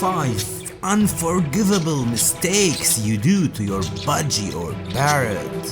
5 unforgivable mistakes you do to your budgie or parrot.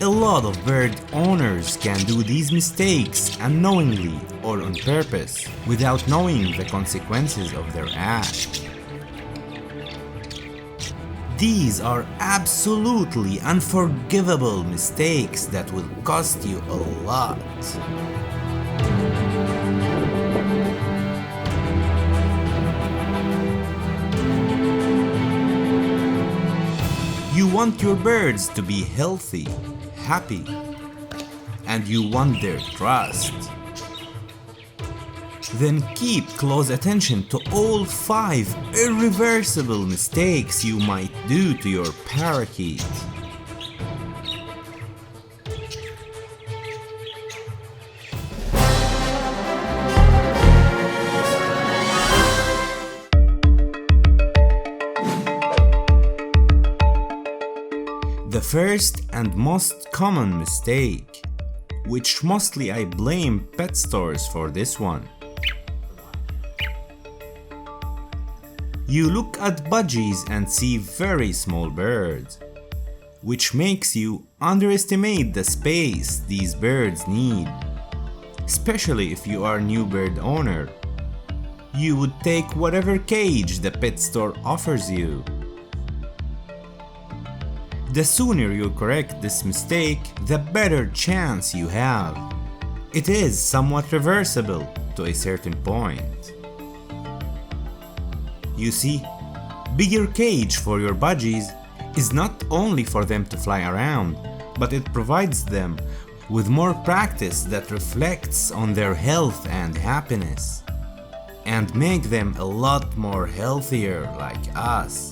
A lot of bird owners can do these mistakes unknowingly or on purpose, without knowing the consequences of their act. These are absolutely unforgivable mistakes that will cost you a lot. You want your birds to be healthy, happy, and you want their trust. Then keep close attention to all 5 irreversible mistakes you might do to your parakeet. The first and most common mistake, which mostly I blame pet stores for this one. You look at budgies and see very small birds, which makes you underestimate the space these birds need. Especially if you are a new bird owner, you would take whatever cage the pet store offers you. The sooner you correct this mistake, the better chance you have. It is somewhat reversible to a certain point. You see, bigger cage for your budgies is not only for them to fly around, but it provides them with more practice that reflects on their health and happiness, and make them a lot more healthier like us.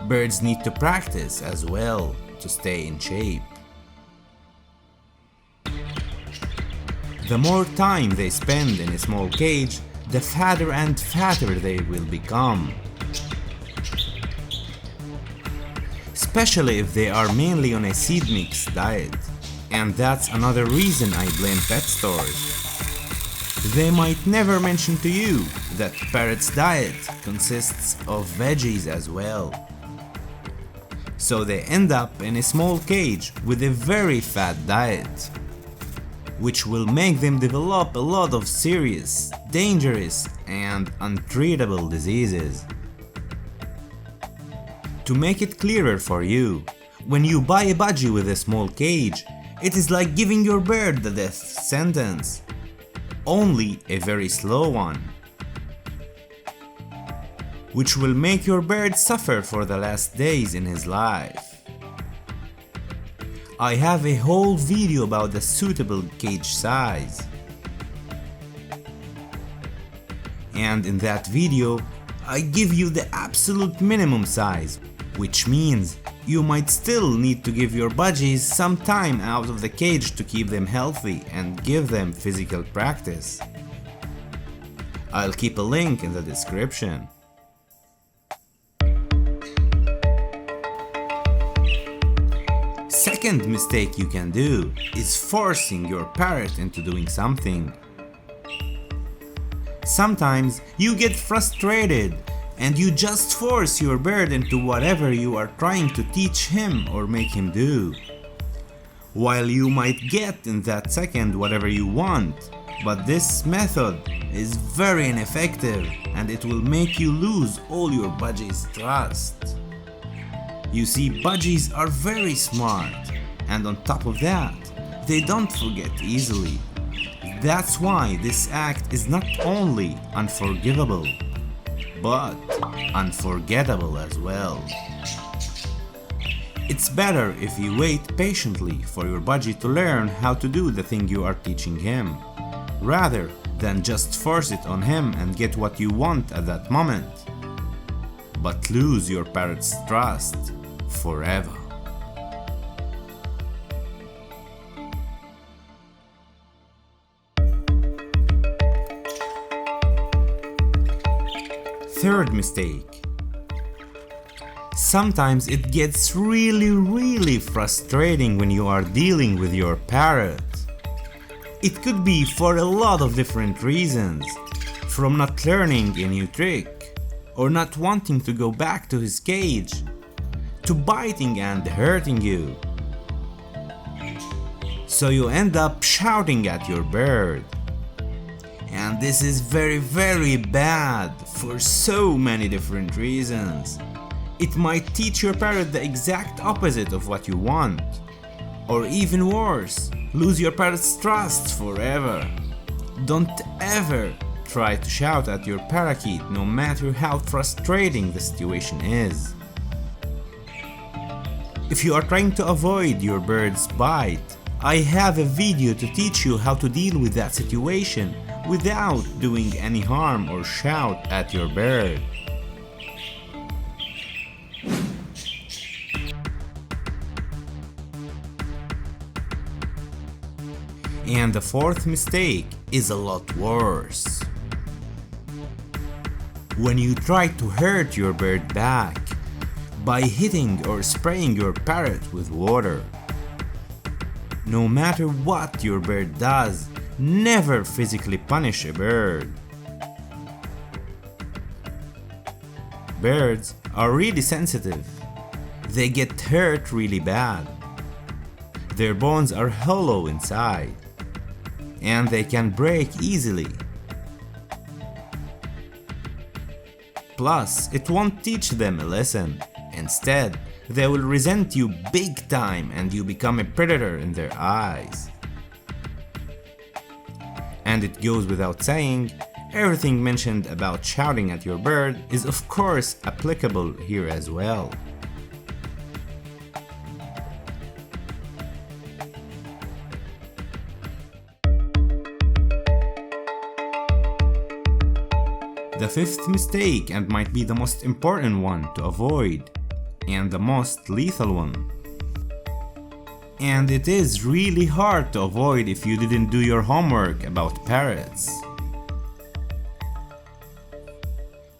Birds need to practice as well to stay in shape. The more time they spend in a small cage, the fatter and fatter they will become. Especially if they are mainly on a seed mix diet. And that's another reason I blame pet stores. They might never mention to you that parrot's diet consists of veggies as well. So they end up in a small cage with a very fat diet, which will make them develop a lot of serious, dangerous, and untreatable diseases. To make it clearer for you, when you buy a budgie with a small cage, it is like giving your bird the death sentence, only a very slow one, which will make your bird suffer for the last days in his life. I have a whole video about the suitable cage size. And in that video, I give you the absolute minimum size, which means you might still need to give your budgies some time out of the cage to keep them healthy and give them physical practice. I'll keep a link in the description. Second mistake you can do is forcing your parrot into doing something. Sometimes you get frustrated and you just force your bird into whatever you are trying to teach him or make him do. While you might get in that second whatever you want, but this method is very ineffective and it will make you lose all your budgies' trust. You see, budgies are very smart, and on top of that, they don't forget easily. That's why this act is not only unforgivable, but unforgettable as well. It's better if you wait patiently for your budgie to learn how to do the thing you are teaching him, rather than just force it on him and get what you want at that moment, but lose your parrot's trust forever. Third mistake. Sometimes it gets really frustrating when you are dealing with your parrot. It could be for a lot of different reasons, from not learning a new trick, or not wanting to go back to his cage, to biting and hurting you. So you end up shouting at your bird. And this is very bad for so many different reasons. It might teach your parrot the exact opposite of what you want. Or even worse, lose your parrot's trust forever. Don't ever try to shout at your parakeet, no matter how frustrating the situation is. If you are trying to avoid your bird's bite, I have a video to teach you how to deal with that situation without doing any harm or shout at your bird. And the fourth mistake is a lot worse. When you try to hurt your bird back by hitting or spraying your parrot with water. No matter what your bird does, never physically punish a bird. Birds are really sensitive. They get hurt really bad. Their bones are hollow inside, and they can break easily. Plus, it won't teach them a lesson. Instead, they will resent you big time and you become a predator in their eyes. And it goes without saying, everything mentioned about shouting at your bird is of course applicable here as well. The fifth mistake, and might be the most important one to avoid, and the most lethal one. And it is really hard to avoid if you didn't do your homework about parrots.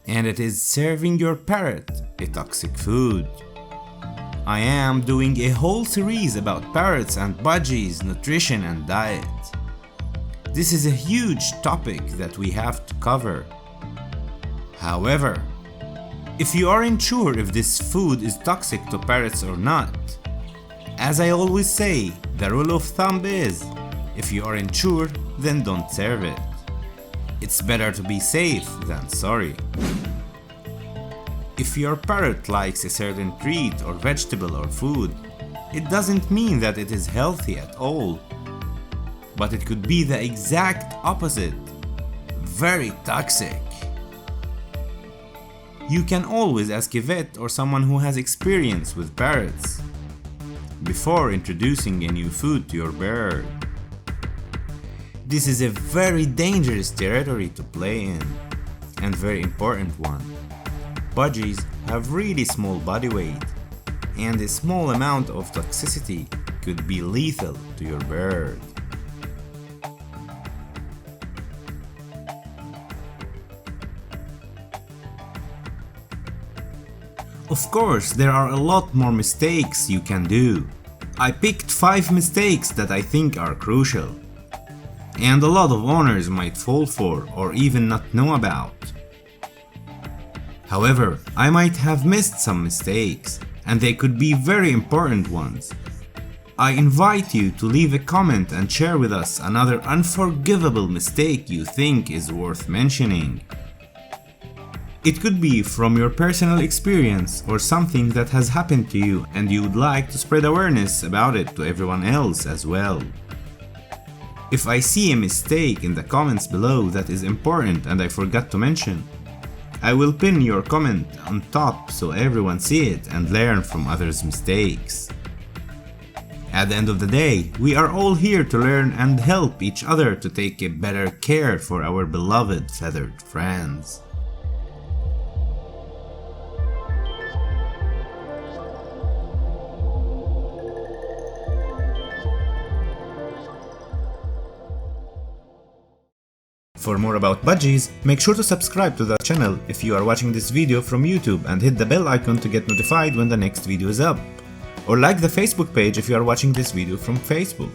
And it is serving your parrot a toxic food. I am doing a whole series about parrots and budgies, nutrition and diet. This is a huge topic that we have to cover. However, if you aren't sure if this food is toxic to parrots or not, as I always say, the rule of thumb is, if you aren't sure, then don't serve it. It's better to be safe than sorry. If your parrot likes a certain treat or vegetable or food, it doesn't mean that it is healthy at all. But it could be the exact opposite, very toxic. You can always ask a vet or someone who has experience with parrots before introducing a new food to your bird. This is a very dangerous territory to play in, and very important one. Budgies have really small body weight, and a small amount of toxicity could be lethal to your bird. Of course, there are a lot more mistakes you can do. I picked 5 mistakes that I think are crucial, and a lot of owners might fall for or even not know about. However, I might have missed some mistakes, and they could be very important ones. I invite you to leave a comment and share with us another unforgivable mistake you think is worth mentioning. It could be from your personal experience or something that has happened to you and you would like to spread awareness about it to everyone else as well. If I see a mistake in the comments below that is important and I forgot to mention, I will pin your comment on top so everyone see it and learn from others' mistakes. At the end of the day, we are all here to learn and help each other to take a better care for our beloved feathered friends. For more about budgies, make sure to subscribe to the channel if you are watching this video from YouTube and hit the bell icon to get notified when the next video is up. Or like the Facebook page if you are watching this video from Facebook.